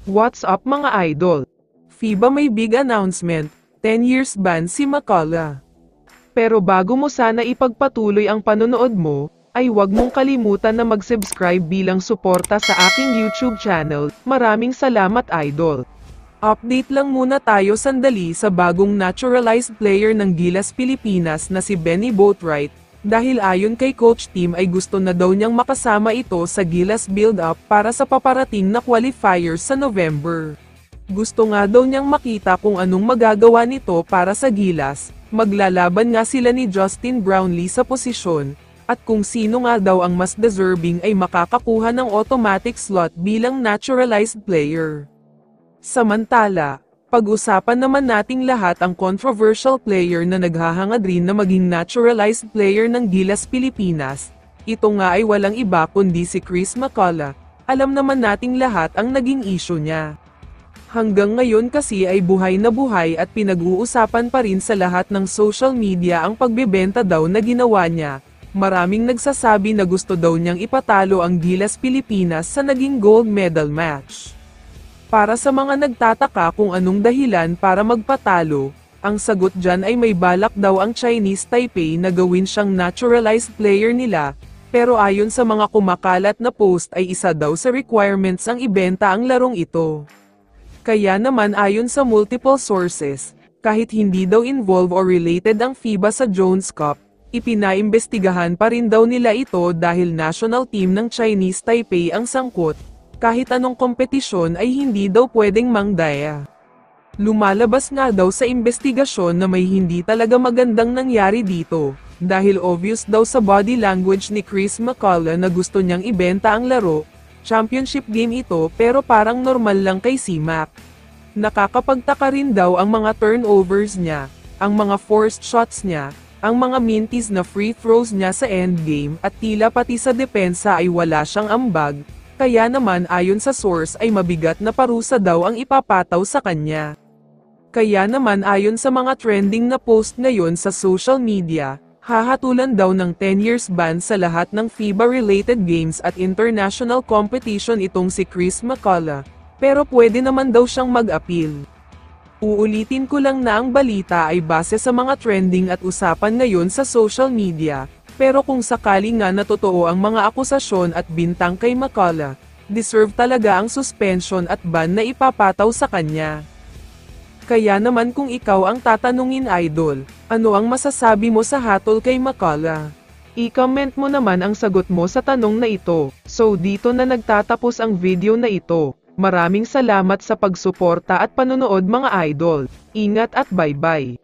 What's up mga idol? FIBA may big announcement, 10 years ban si Macaulay. Pero bago mo sana ipagpatuloy ang panonood mo, ay huwag mong kalimutan na mag-subscribe bilang suporta sa aking YouTube channel. Maraming salamat idol. Update lang muna tayo sandali sa bagong naturalized player ng Gilas Pilipinas na si Benny Boatwright. Dahil ayon kay Coach Tim ay gusto na daw niyang makasama ito sa Gilas build-up para sa paparating na qualifiers sa November. Gusto nga daw niyang makita kung anong magagawa nito para sa Gilas, maglalaban nga sila ni Justin Brownlee sa posisyon, at kung sino nga daw ang mas deserving ay makakakuha ng automatic slot bilang naturalized player. Samantala, pag-usapan naman nating lahat ang controversial player na naghahangad rin na maging naturalized player ng Gilas Pilipinas. Ito nga ay walang iba kundi si Chris Macaulay. Alam naman nating lahat ang naging issue niya. Hanggang ngayon kasi ay buhay na buhay at pinag-uusapan pa rin sa lahat ng social media ang pagbebenta daw na ginawa niya. Maraming nagsasabi na gusto daw niyang ipatalo ang Gilas Pilipinas sa naging gold medal match. Para sa mga nagtataka kung anong dahilan para magpatalo, ang sagot dyan ay may balak daw ang Chinese Taipei na gawin siyang naturalized player nila, pero ayon sa mga kumakalat na post ay isa daw sa requirements ang ibenta ang larong ito. Kaya naman ayon sa multiple sources, kahit hindi daw involved or related ang FIBA sa Jones Cup, ipinaimbestigahan pa rin daw nila ito dahil national team ng Chinese Taipei ang sangkot. Kahit anong kompetisyon ay hindi daw pwedeng mangdaya. Lumalabas nga daw sa investigasyon na may hindi talaga magandang nangyari dito, dahil obvious daw sa body language ni Chris Macaulay na gusto niyang ibenta ang laro. Championship game ito pero parang normal lang kay C-Mac. Nakakapagtaka rin daw ang mga turnovers niya, ang mga forced shots niya, ang mga mintis na free throws niya sa endgame at tila pati sa depensa ay wala siyang ambag. Kaya naman ayon sa source ay mabigat na parusa daw ang ipapataw sa kanya. Kaya naman ayon sa mga trending na post ngayon sa social media, hahatulan daw ng 10 years ban sa lahat ng FIBA-related games at international competition itong si Chris Macaulay, pero pwede naman daw siyang mag-appeal. Uulitin ko lang na ang balita ay base sa mga trending at usapan ngayon sa social media. Pero kung sakali nga na totoo ang mga akusasyon at bintang kay Macaulay, deserve talaga ang suspension at ban na ipapataw sa kanya. Kaya naman kung ikaw ang tatanungin idol, ano ang masasabi mo sa hatol kay Macaulay? I-comment mo naman ang sagot mo sa tanong na ito. So dito na nagtatapos ang video na ito. Maraming salamat sa pagsuporta at panonood mga idol. Ingat at bye-bye.